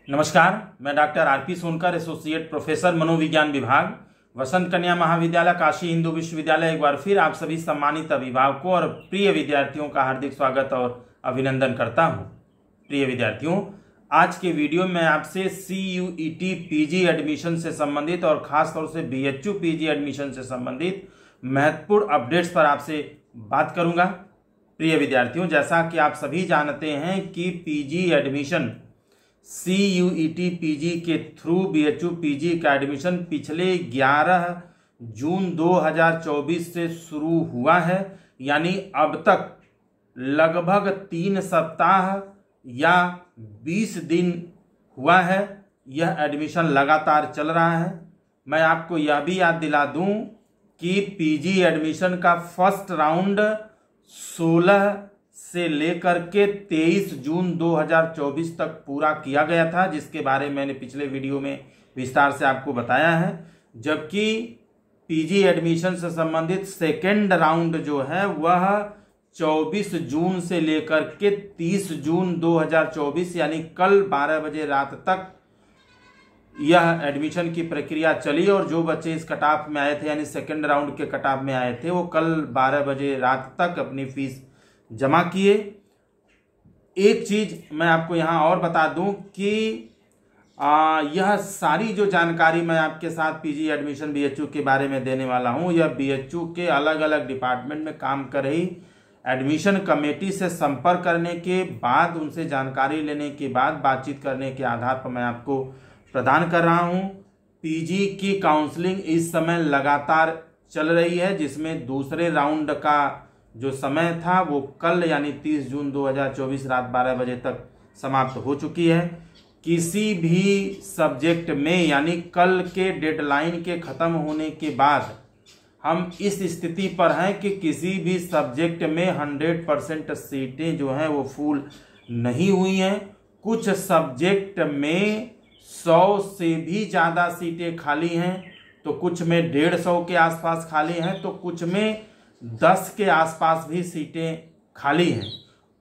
नमस्कार, मैं doctor RP Sonkar, associate professor मनोविज्ञान विभाग, वसंत कन्या महाविद्यालय काशी हिंदू विश्वविद्यालय। एक बार फिर आप सभी सम्मानित अभिभावकों और प्रिय विद्यार्थियों का हार्दिक स्वागत और अभिनंदन करता हूं। प्रिय विद्यार्थियों, आज के वीडियो में आपसे CUET PG एडमिशन से संबंधित और खासतौर से BHU PG एडमिशन से संबंधित महत्वपूर्ण अपडेट्स पर आपसे बात करूंगा। प्रिय विद्यार्थियों, जैसा कि आप सभी जानते हैं कि PG एडमिशन CUET PG के थ्रू BHU PG का एडमिशन पिछले 11 जून 2024 से शुरू हुआ है। यानी अब तक लगभग 3 सप्ताह या 20 दिन हुआ है यह एडमिशन लगातार चल रहा है। मैं आपको यह भी याद दिला दूं कि PG एडमिशन का फर्स्ट राउंड 16 से लेकर के 23 जून 2024 तक पूरा किया गया था, जिसके बारे में मैंने पिछले वीडियो में विस्तार से आपको बताया है। जबकि PG एडमिशन से संबंधित सेकेंड राउंड जो है वह 24 जून से लेकर के 30 जून 2024 यानी कल 12 बजे रात तक यह एडमिशन की प्रक्रिया चली। और जो बच्चे इस कट ऑफ में आए थे यानी सेकेंड राउंड के कट ऑफ में आए थे वो कल 12 बजे रात तक अपनी फीस जमा किए। एक चीज मैं आपको यहां और बता दूं कि यह सारी जो जानकारी मैं आपके साथ PG एडमिशन BHU के बारे में देने वाला हूं, यह BHU के अलग अलग डिपार्टमेंट में काम कर रही एडमिशन कमेटी से संपर्क करने के बाद, उनसे जानकारी लेने के बाद, बातचीत करने के आधार पर मैं आपको प्रदान कर रहा हूं। PG की काउंसलिंग इस समय लगातार चल रही है, जिसमें दूसरे राउंड का जो समय था वो कल यानी 30 जून 2024 रात 12 बजे तक समाप्त हो चुकी है। किसी भी सब्जेक्ट में यानी कल के डेडलाइन के खत्म होने के बाद हम इस स्थिति पर हैं कि किसी भी सब्जेक्ट में 100% सीटें जो हैं वो फुल नहीं हुई हैं। कुछ सब्जेक्ट में 100 से भी ज़्यादा सीटें खाली हैं, तो कुछ में 150 के आसपास खाली हैं, तो कुछ में 10 के आसपास भी सीटें खाली हैं।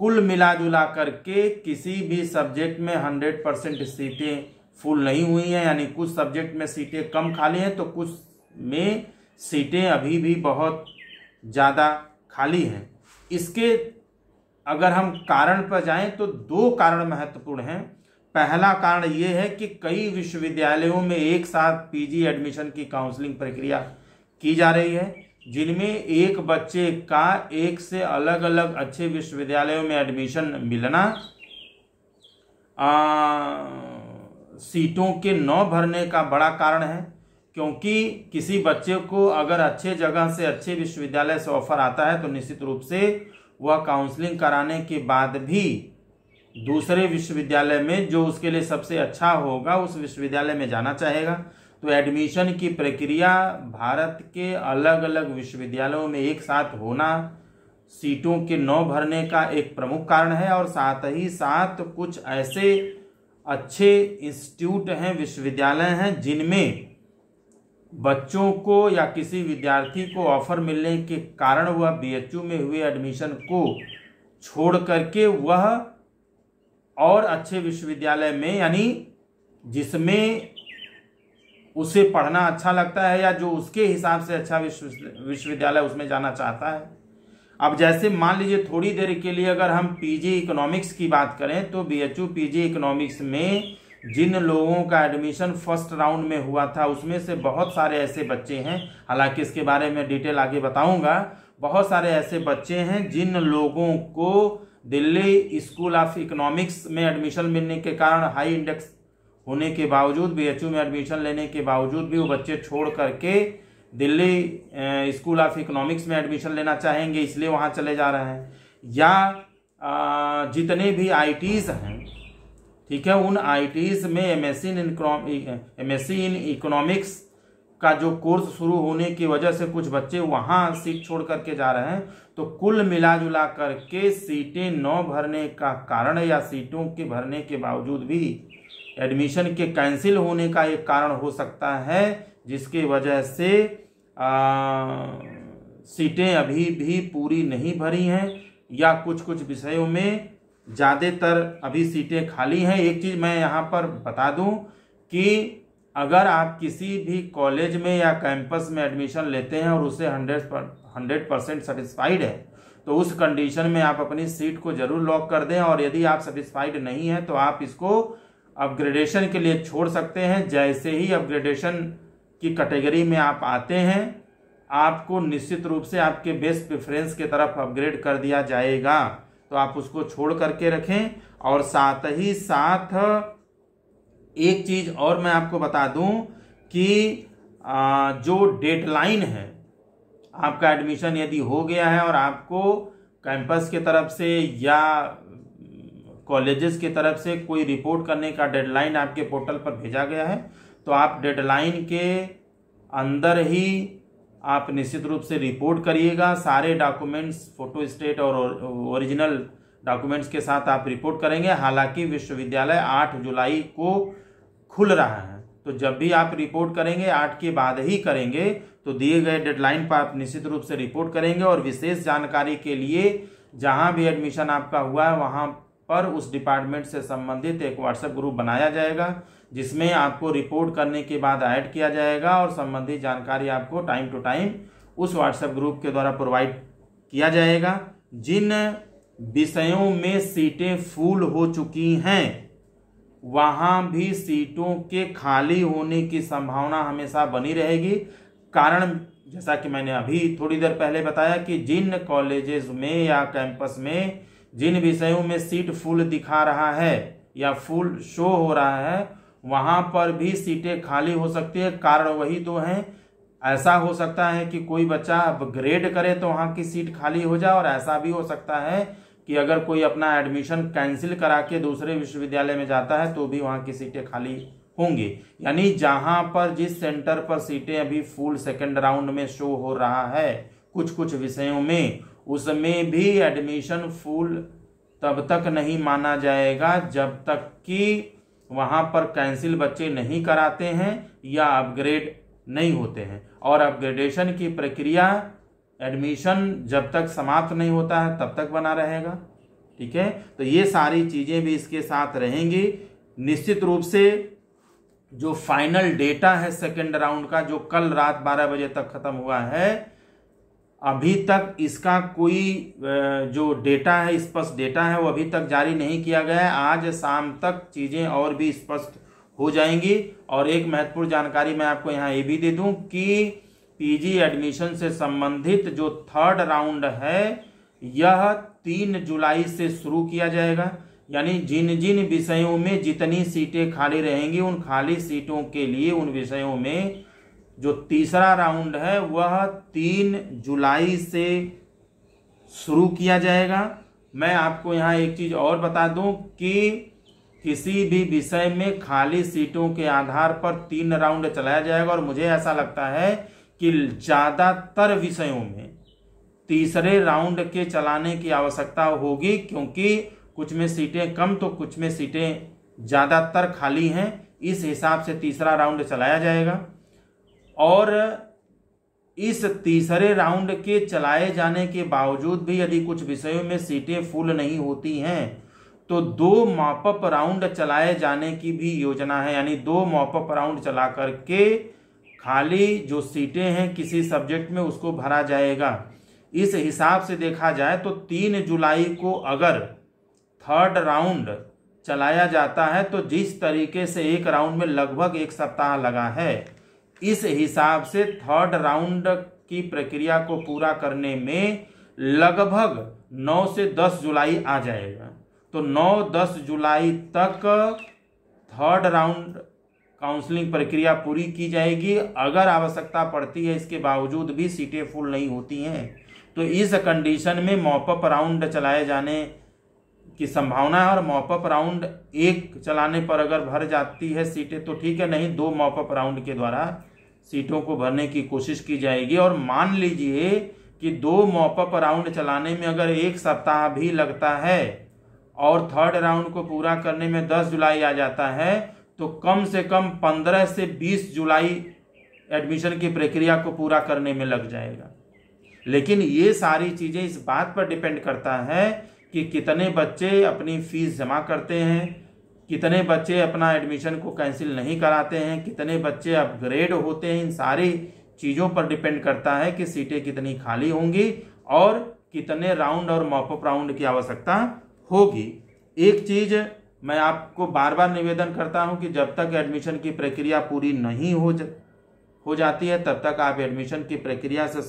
कुल मिला जुला करके किसी भी सब्जेक्ट में 100% सीटें फुल नहीं हुई हैं। यानी कुछ सब्जेक्ट में सीटें कम खाली हैं तो कुछ में सीटें अभी भी बहुत ज़्यादा खाली हैं। इसके अगर हम कारण पर जाएं तो 2 कारण महत्वपूर्ण हैं। पहला कारण ये है कि कई विश्वविद्यालयों में एक साथ PG एडमिशन की काउंसलिंग प्रक्रिया की जा रही है, जिनमें एक बच्चे का एक से अलग अलग अच्छे विश्वविद्यालयों में एडमिशन मिलना सीटों के न भरने का बड़ा कारण है। क्योंकि किसी बच्चे को अगर अच्छे जगह से अच्छे विश्वविद्यालय से ऑफर आता है तो निश्चित रूप से वह काउंसलिंग कराने के बाद भी दूसरे विश्वविद्यालय में जो उसके लिए सबसे अच्छा होगा उस विश्वविद्यालय में जाना चाहेगा। तो एडमिशन की प्रक्रिया भारत के अलग अलग विश्वविद्यालयों में एक साथ होना सीटों के न भरने का एक प्रमुख कारण है। और साथ ही साथ कुछ ऐसे अच्छे इंस्टीट्यूट हैं, विश्वविद्यालय हैं, जिनमें बच्चों को या किसी विद्यार्थी को ऑफर मिलने के कारण वह BHU में हुए एडमिशन को छोड़ करके वह और अच्छे विश्वविद्यालय में यानी जिसमें उसे पढ़ना अच्छा लगता है या जो उसके हिसाब से अच्छा विश्वविद्यालय उसमें जाना चाहता है। अब जैसे मान लीजिए थोड़ी देर के लिए अगर हम PG इकोनॉमिक्स की बात करें तो BHU PG इकोनॉमिक्स में जिन लोगों का एडमिशन फर्स्ट राउंड में हुआ था उसमें से बहुत सारे ऐसे बच्चे हैं, हालांकि इसके बारे में डिटेल आगे बताऊंगा, बहुत सारे ऐसे बच्चे हैं जिन लोगों को दिल्ली स्कूल ऑफ इकोनॉमिक्स में एडमिशन मिलने के कारण हाई इंडेक्स होने के बावजूद BHU में एडमिशन लेने के बावजूद भी वो बच्चे छोड़ करके दिल्ली स्कूल ऑफ इकोनॉमिक्स में एडमिशन लेना चाहेंगे, इसलिए वहाँ चले जा रहे हैं। या जितने भी ITs हैं, ठीक है, उन ITs में MSc इन इकोनॉमिक्स का जो कोर्स शुरू होने की वजह से कुछ बच्चे वहाँ सीट छोड़ करके जा रहे हैं। तो कुल मिला जुला करके सीटें न भरने का कारण या सीटों के भरने के बावजूद भी एडमिशन के कैंसिल होने का एक कारण हो सकता है, जिसकी वजह से सीटें अभी भी पूरी नहीं भरी हैं या कुछ कुछ विषयों में ज़्यादातर अभी सीटें खाली हैं। एक चीज़ मैं यहाँ पर बता दूँ कि अगर आप किसी भी कॉलेज में या कैंपस में एडमिशन लेते हैं और उससे 100% सेटिस्फाइड है तो उस कंडीशन में आप अपनी सीट को जरूर लॉक कर दें। और यदि आप सेटिस्फाइड नहीं हैं तो आप इसको अपग्रेडेशन के लिए छोड़ सकते हैं। जैसे ही अपग्रेडेशन की कैटेगरी में आप आते हैं आपको निश्चित रूप से आपके बेस्ट प्रेफरेंस की तरफ अपग्रेड कर दिया जाएगा, तो आप उसको छोड़ करके रखें। और साथ ही साथ एक चीज़ और मैं आपको बता दूं कि जो डेडलाइन है आपका एडमिशन यदि हो गया है और आपको कैंपस के तरफ से या कॉलेजेस की तरफ से कोई रिपोर्ट करने का डेडलाइन आपके पोर्टल पर भेजा गया है तो आप डेडलाइन के अंदर ही आप निश्चित रूप से रिपोर्ट करिएगा। सारे डॉक्यूमेंट्स फोटोस्टेट और ओरिजिनल डॉक्यूमेंट्स के साथ आप रिपोर्ट करेंगे। हालांकि विश्वविद्यालय 8 जुलाई को खुल रहा है तो जब भी आप रिपोर्ट करेंगे 8 के बाद ही करेंगे, तो दिए गए डेडलाइन पर आप निश्चित रूप से रिपोर्ट करेंगे। और विशेष जानकारी के लिए जहां भी एडमिशन आपका हुआ है वहां पर उस डिपार्टमेंट से संबंधित एक व्हाट्सएप ग्रुप बनाया जाएगा जिसमें आपको रिपोर्ट करने के बाद ऐड किया जाएगा और संबंधित जानकारी आपको टाइम टू टाइम उस व्हाट्सएप ग्रुप के द्वारा प्रोवाइड किया जाएगा। जिन विषयों में सीटें फुल हो चुकी हैं वहां भी सीटों के खाली होने की संभावना हमेशा बनी रहेगी। कारण जैसा कि मैंने अभी थोड़ी देर पहले बताया कि जिन कॉलेजेस में या कैंपस में जिन विषयों में सीट फुल दिखा रहा है या फुल शो हो रहा है वहां पर भी सीटें खाली हो सकती है। कारण वही तो हैं, ऐसा हो सकता है कि कोई बच्चा अपग्रेड करे तो वहां की सीट खाली हो जाए और ऐसा भी हो सकता है कि अगर कोई अपना एडमिशन कैंसिल करा के दूसरे विश्वविद्यालय में जाता है तो भी वहां की सीटें खाली होंगी। यानी जहां पर जिस सेंटर पर सीटें अभी फुल सेकंड राउंड में शो हो रहा है कुछ विषयों में, उसमें भी एडमिशन फुल तब तक नहीं माना जाएगा जब तक कि वहां पर कैंसिल बच्चे नहीं कराते हैं या अपग्रेड नहीं होते हैं। और अपग्रेडेशन की प्रक्रिया एडमिशन जब तक समाप्त नहीं होता है तब तक बना रहेगा। ठीक है, तो ये सारी चीजें भी इसके साथ रहेंगी। निश्चित रूप से जो फाइनल डेटा है सेकेंड राउंड का जो कल रात 12 बजे तक खत्म हुआ है, अभी तक इसका कोई जो डेटा है स्पष्ट डेटा है वो अभी तक जारी नहीं किया गया है। आज शाम तक चीजें और भी स्पष्ट हो जाएंगी। और एक महत्वपूर्ण जानकारी मैं आपको यहाँ ये भी दे दूं कि पीजी एडमिशन से संबंधित जो थर्ड राउंड है यह 3 जुलाई से शुरू किया जाएगा। यानी जिन जिन विषयों में जितनी सीटें खाली रहेंगी उन खाली सीटों के लिए उन विषयों में जो तीसरा राउंड है वह 3 जुलाई से शुरू किया जाएगा। मैं आपको यहाँ एक चीज और बता दूं कि किसी भी विषय में खाली सीटों के आधार पर 3 राउंड चलाया जाएगा। और मुझे ऐसा लगता है कि ज्यादातर विषयों में तीसरे राउंड के चलाने की आवश्यकता होगी, क्योंकि कुछ में सीटें कम तो कुछ में सीटें ज्यादातर खाली हैं। इस हिसाब से तीसरा राउंड चलाया जाएगा। और इस तीसरे राउंड के चलाए जाने के बावजूद भी यदि कुछ विषयों में सीटें फुल नहीं होती हैं तो 2 मॉपअप राउंड चलाए जाने की भी योजना है। यानी 2 मॉपअप राउंड चला करके खाली जो सीटें हैं किसी सब्जेक्ट में उसको भरा जाएगा। इस हिसाब से देखा जाए तो 3 जुलाई को अगर थर्ड राउंड चलाया जाता है तो जिस तरीके से एक राउंड में लगभग 1 सप्ताह लगा है, इस हिसाब से थर्ड राउंड की प्रक्रिया को पूरा करने में लगभग 9 से 10 जुलाई आ जाएगा। तो 9-10 जुलाई तक थर्ड राउंड काउंसलिंग प्रक्रिया पूरी की जाएगी। अगर आवश्यकता पड़ती है इसके बावजूद भी सीटें फुल नहीं होती हैं तो इस कंडीशन में मॉपअप राउंड चलाए जाने की संभावना है। और मॉपअप राउंड 1 चलाने पर अगर भर जाती है सीटें तो ठीक है, नहीं 2 मॉपअप राउंड के द्वारा सीटों को भरने की कोशिश की जाएगी। और मान लीजिए कि 2 मॉपअप राउंड चलाने में अगर 1 सप्ताह भी लगता है और थर्ड राउंड को पूरा करने में 10 जुलाई आ जाता है तो कम से कम 15 से 20 जुलाई एडमिशन की प्रक्रिया को पूरा करने में लग जाएगा। लेकिन ये सारी चीजें इस बात पर डिपेंड करता है कि कितने बच्चे अपनी फीस जमा करते हैं, कितने बच्चे अपना एडमिशन को कैंसिल नहीं कराते हैं, कितने बच्चे अपग्रेड होते हैं। इन सारी चीज़ों पर डिपेंड करता है कि सीटें कितनी खाली होंगी और कितने राउंड और मॉपअप राउंड की आवश्यकता होगी। एक चीज़ मैं आपको बार बार निवेदन करता हूं कि जब तक एडमिशन की प्रक्रिया पूरी नहीं हो जाती है तब तक आप एडमिशन की प्रक्रिया से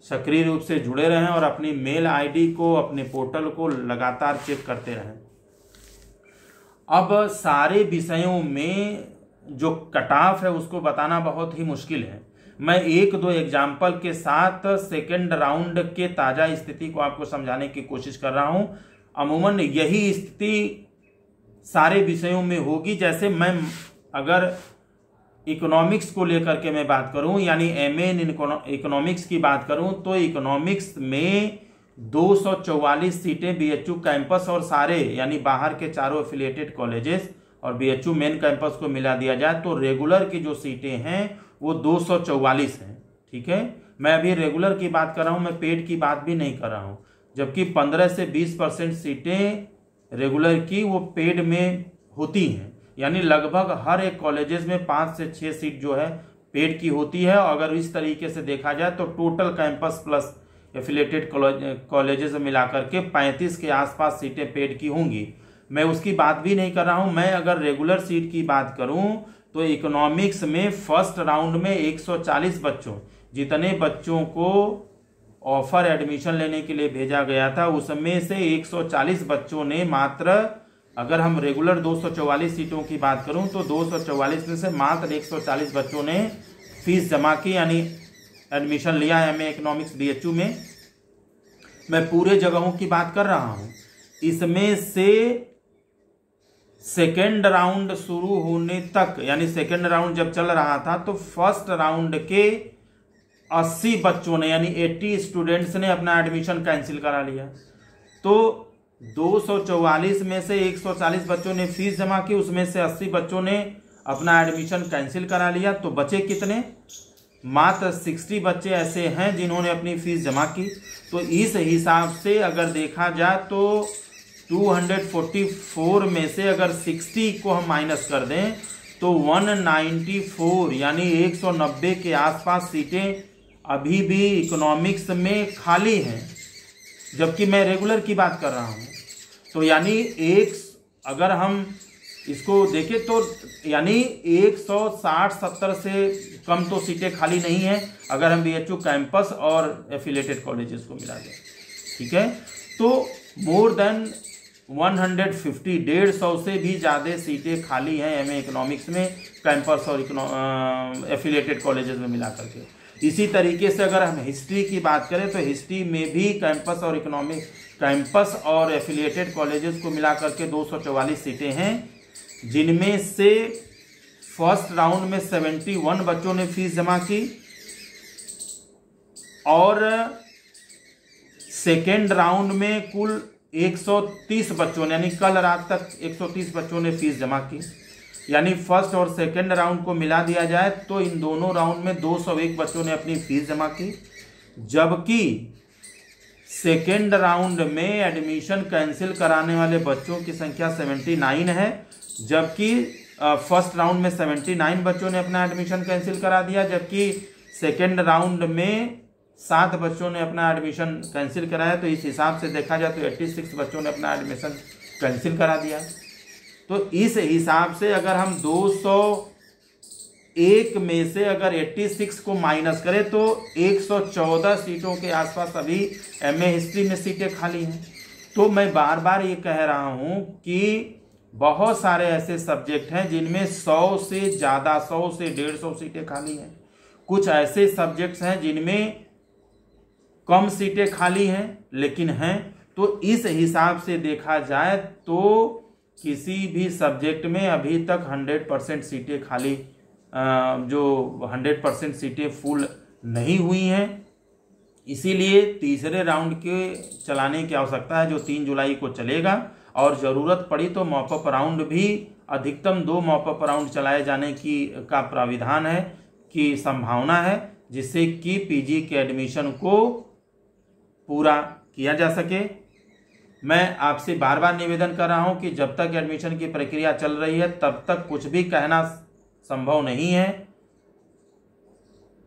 सक्रिय रूप से जुड़े रहें और अपनी मेल आईडी को, अपने पोर्टल को लगातार चेक करते रहें। अब सारे विषयों में जो कट ऑफ है उसको बताना बहुत ही मुश्किल है। मैं एक दो एग्जाम्पल के साथ सेकेंड राउंड के ताज़ा स्थिति को आपको समझाने की कोशिश कर रहा हूं। अमूमन यही स्थिति सारे विषयों में होगी। जैसे मैं अगर इकोनॉमिक्स को लेकर के मैं बात करूं, यानी एमए इन इकोनॉमिक्स की बात करूं, तो इकोनॉमिक्स में 244 सीटें बीएचयू कैंपस और सारे यानी बाहर के चारों एफिलिएटेड कॉलेजेस और बीएचयू मेन कैंपस को मिला दिया जाए तो रेगुलर की जो सीटें हैं वो 244 हैं। ठीक है, मैं अभी रेगुलर की बात कर रहा हूं, मैं पेड की बात भी नहीं कर रहा हूं। जबकि 15 से 20% सीटें रेगुलर की वो पेड में होती हैं, यानी लगभग हर एक कॉलेजेस में 5 से 6 सीट जो है पेड की होती है। अगर इस तरीके से देखा जाए तो total campus plus affiliated colleges मिलाकर के 35 के आसपास सीटें पेड की होंगी। मैं उसकी बात भी नहीं कर रहा हूं। मैं अगर रेगुलर सीट की बात करूं तो इकोनॉमिक्स में फर्स्ट राउंड में 140 बच्चों, जितने बच्चों को ऑफर एडमिशन लेने के लिए भेजा गया था उसमें से 140 बच्चों ने मात्र, अगर हम रेगुलर 244 सीटों की बात करूं तो 244 में से मात्र 140 बच्चों ने फीस जमा की, यानी एडमिशन लिया एमए इकोनॉमिक्स बीएचयू में। मैं पूरे जगहों की बात कर रहा हूं। इसमें से सेकेंड राउंड शुरू होने तक, यानी सेकेंड राउंड जब चल रहा था तो फर्स्ट राउंड के 80 बच्चों ने, यानी 80 स्टूडेंट्स ने अपना एडमिशन कैंसिल करा लिया। तो 244 में से 140 बच्चों ने फीस जमा की, उसमें से 80 बच्चों ने अपना एडमिशन कैंसिल करा लिया। तो बचे कितने? मात्र 60 बच्चे ऐसे हैं जिन्होंने अपनी फीस जमा की। तो इस हिसाब से अगर देखा जाए तो 244 में से अगर 60 को हम माइनस कर दें तो 194 यानी 190 के आसपास सीटें अभी भी इकोनॉमिक्स में खाली हैं, जबकि मैं रेगुलर की बात कर रहा हूं। तो यानी अगर हम इसको देखें तो यानी 160-70 से कम तो सीटें खाली नहीं हैं अगर हम बीएचयू कैंपस और एफिलिएटेड कॉलेजेस को मिला दें। ठीक है, तो मोर देन 150 से भी ज़्यादा सीटें खाली हैं एमए इकोनॉमिक्स में कैंपस और एफिलिएटेड कॉलेजेस में मिला करके। इसी तरीके से अगर हम हिस्ट्री की बात करें तो हिस्ट्री में भी कैंपस और एफिलिएटेड कॉलेजेस को मिला करके 244 सीटें हैं, जिनमें से फर्स्ट राउंड में 71 बच्चों ने फीस जमा की और सेकेंड राउंड में कुल 130 बच्चों ने, यानी कल रात तक 130 बच्चों ने फीस जमा की। यानी फर्स्ट और सेकेंड राउंड को मिला दिया जाए तो इन दोनों राउंड में 201 बच्चों ने अपनी फीस जमा की। जबकि सेकेंड राउंड में एडमिशन कैंसिल कराने वाले बच्चों की संख्या 79 है, जबकि फर्स्ट राउंड में 79 बच्चों ने अपना एडमिशन कैंसिल करा दिया, जबकि सेकेंड राउंड में 7 बच्चों ने अपना एडमिशन कैंसिल कराया। तो इस हिसाब से देखा जाए तो 86 बच्चों ने अपना एडमिशन कैंसिल करा दिया। तो इस हिसाब से अगर हम 201 में से अगर 86 को माइनस करें तो 114 सीटों के आसपास अभी एमए हिस्ट्री में सीटें खाली हैं। तो मैं बार बार ये कह रहा हूं कि बहुत सारे ऐसे सब्जेक्ट हैं जिनमें 100 से ज़्यादा, 100 से 150 सीटें खाली हैं। कुछ ऐसे सब्जेक्ट्स हैं जिनमें कम सीटें खाली हैं लेकिन हैं। तो इस हिसाब से देखा जाए तो किसी भी सब्जेक्ट में अभी तक 100% सीटें खाली, जो 100% सीटें फुल नहीं हुई हैं। इसीलिए तीसरे राउंड के चलाने की आवश्यकता है जो 3 जुलाई को चलेगा, और ज़रूरत पड़ी तो मॉपअप राउंड भी, अधिकतम 2 मॉपअप राउंड चलाए जाने का प्राविधान है, की संभावना है, जिससे कि पीजी के एडमिशन को पूरा किया जा सके। मैं आपसे बार बार निवेदन कर रहा हूं कि जब तक एडमिशन की प्रक्रिया चल रही है तब तक कुछ भी कहना संभव नहीं है।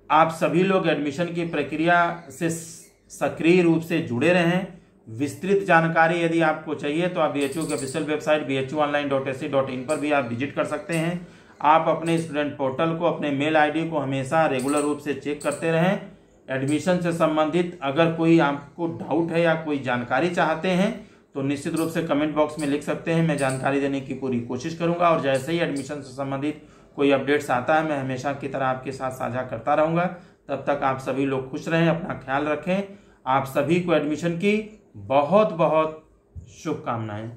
आप सभी लोग एडमिशन की प्रक्रिया से सक्रिय रूप से जुड़े रहें। विस्तृत जानकारी यदि आपको चाहिए तो आप BHU की ऑफिशियल वेबसाइट bhuonline.ac.in पर भी आप विजिट कर सकते हैं। आप अपने स्टूडेंट पोर्टल को, अपने मेल ID को हमेशा रेगुलर रूप से चेक करते रहें। एडमिशन से संबंधित अगर कोई आपको डाउट है या कोई जानकारी चाहते हैं तो निश्चित रूप से कमेंट बॉक्स में लिख सकते हैं। मैं जानकारी देने की पूरी कोशिश करूंगा और जैसे ही एडमिशन से संबंधित कोई अपडेट्स आता है मैं हमेशा की तरह आपके साथ साझा करता रहूंगा। तब तक आप सभी लोग खुश रहें, अपना ख्याल रखें। आप सभी को एडमिशन की बहुत बहुत शुभकामनाएं।